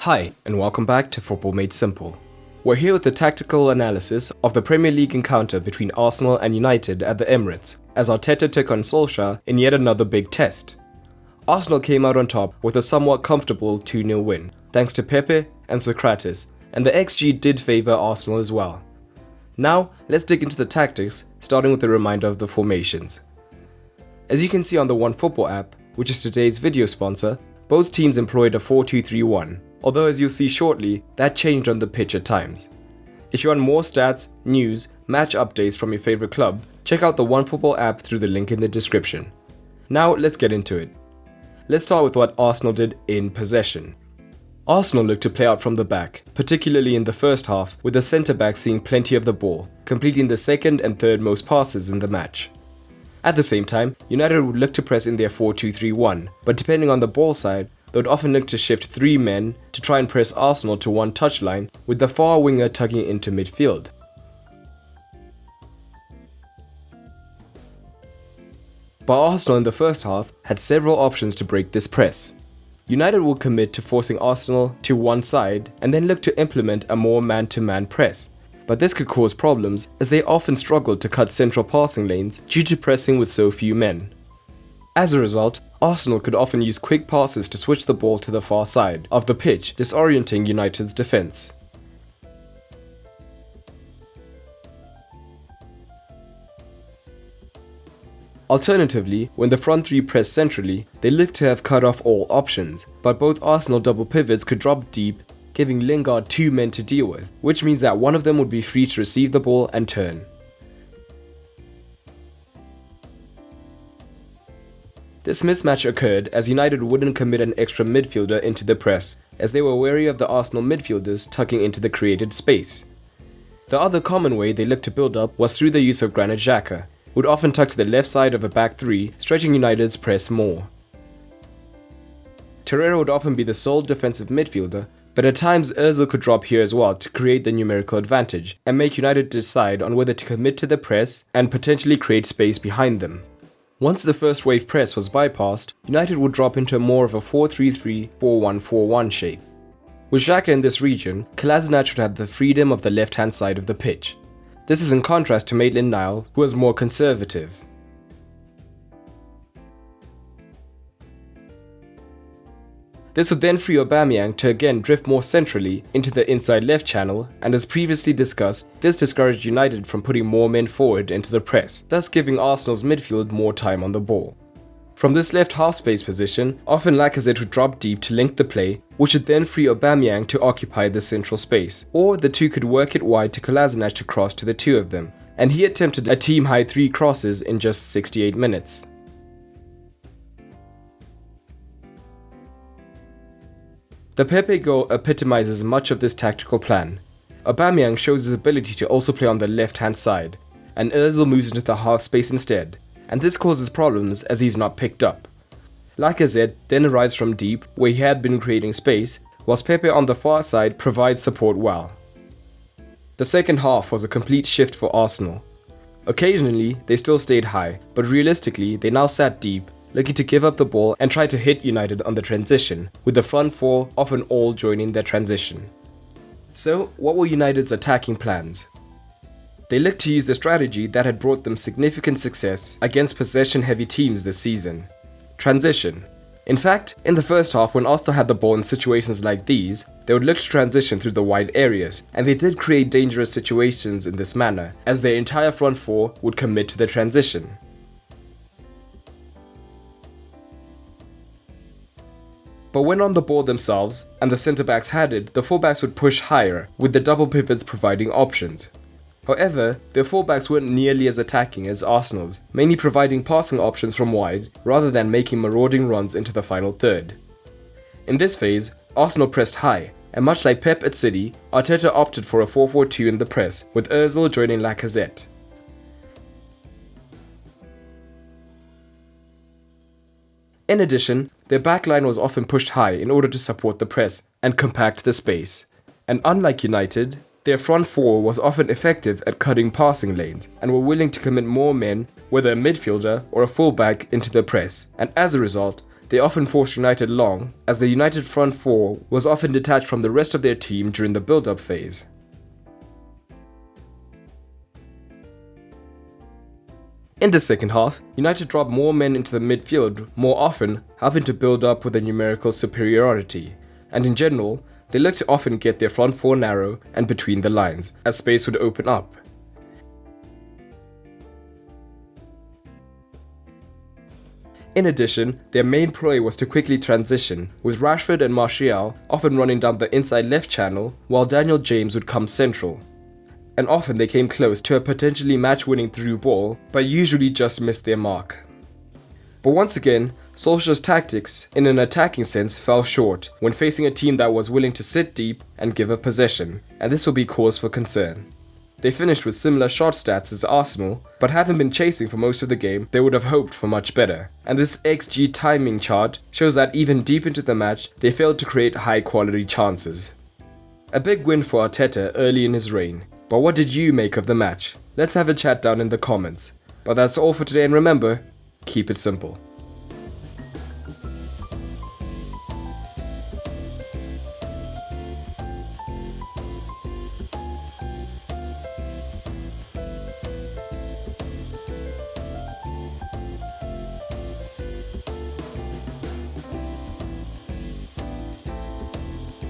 Hi, and welcome back to Football Made Simple. We're here with the tactical analysis of the Premier League encounter between Arsenal and United at the Emirates, as Arteta took on Solskjaer in yet another big test. Arsenal came out on top with a somewhat comfortable 2-0 win, thanks to Pepe and Socrates, and the XG did favour Arsenal as well. Now, let's dig into the tactics, starting with a reminder of the formations. As you can see on the OneFootball app, which is today's video sponsor, both teams employed a 4-2-3-1, although as you'll see shortly, that changed on the pitch at times. If you want more stats, news, match updates from your favourite club, check out the OneFootball app through the link in the description. Now let's get into it. Let's start with what Arsenal did in possession. Arsenal looked to play out from the back, particularly in the first half, with the centre-back seeing plenty of the ball, completing the second and third most passes in the match. At the same time, United would look to press in their 4-2-3-1, but depending on the ball side, they would often look to shift 3 men to try and press Arsenal to one touchline, with the far winger tucking into midfield. But Arsenal in the first half had several options to break this press. United would commit to forcing Arsenal to one side and then look to implement a more man-to-man press, but this could cause problems as they often struggled to cut central passing lanes due to pressing with so few men. As a result, Arsenal could often use quick passes to switch the ball to the far side of the pitch, disorienting United's defence. Alternatively, when the front three pressed centrally, they looked to have cut off all options, but both Arsenal double pivots could drop deep, giving Lingard 2 men to deal with, which means that one of them would be free to receive the ball and turn. This mismatch occurred as United wouldn't commit an extra midfielder into the press, as they were wary of the Arsenal midfielders tucking into the created space. The other common way they looked to build up was through the use of Granit Xhaka, who would often tuck to the left side of a back three, stretching United's press more. Torreira would often be the sole defensive midfielder, but at times Ozil could drop here as well to create the numerical advantage and make United decide on whether to commit to the press and potentially create space behind them. Once the first wave press was bypassed, United would drop into more of a 4-3-3, 4-1-4-1 shape. With Xhaka in this region, Kolasinac would have the freedom of the left-hand side of the pitch. This is in contrast to Maitland-Niles, who was more conservative. This would then free Aubameyang to again drift more centrally into the inside left channel, and as previously discussed, this discouraged United from putting more men forward into the press, thus giving Arsenal's midfield more time on the ball. From this left half space position, often Lacazette would drop deep to link the play, which would then free Aubameyang to occupy the central space, or the two could work it wide to Kolasinac to cross to the two of them, and he attempted a team-high 3 crosses in just 68 minutes. The Pepe goal epitomizes much of this tactical plan. Aubameyang shows his ability to also play on the left-hand side, and Ozil moves into the half space instead, and this causes problems as he's not picked up. Lacazette then arrives from deep, where he had been creating space, whilst Pepe on the far side provides support well. The second half was a complete shift for Arsenal. Occasionally, they still stayed high, but realistically, they now sat deep, looking to give up the ball and try to hit United on the transition, with the front four often all joining their transition. So, what were United's attacking plans? They looked to use the strategy that had brought them significant success against possession-heavy teams this season: transition. In fact, in the first half, when Arsenal had the ball in situations like these, they would look to transition through the wide areas, and they did create dangerous situations in this manner, as their entire front four would commit to the transition. But when on the ball themselves, and the centre-backs had it, the full-backs would push higher, with the double pivots providing options. However, their full-backs weren't nearly as attacking as Arsenal's, mainly providing passing options from wide, rather than making marauding runs into the final third. In this phase, Arsenal pressed high, and much like Pep at City, Arteta opted for a 4-4-2 in the press, with Ozil joining Lacazette. In addition, their backline was often pushed high in order to support the press and compact the space. And unlike United, their front four was often effective at cutting passing lanes and were willing to commit more men, whether a midfielder or a fullback, into the press, and as a result, they often forced United long, as the United front four was often detached from the rest of their team during the build-up phase. In the second half, United dropped more men into the midfield more often, helping to build up with a numerical superiority, and in general, they looked to often get their front four narrow and between the lines, as space would open up. In addition, their main ploy was to quickly transition, with Rashford and Martial often running down the inside left channel, while Daniel James would come central. And often they came close to a potentially match-winning through ball, but usually just missed their mark. But once again, Solskjaer's tactics, in an attacking sense, fell short when facing a team that was willing to sit deep and give up possession, and this will be cause for concern. They finished with similar shot stats as Arsenal, but having been chasing for most of the game, they would have hoped for much better. And this XG timing chart shows that even deep into the match, they failed to create high-quality chances. A big win for Arteta early in his reign. But what did you make of the match? Let's have a chat down in the comments. But that's all for today, and remember, keep it simple.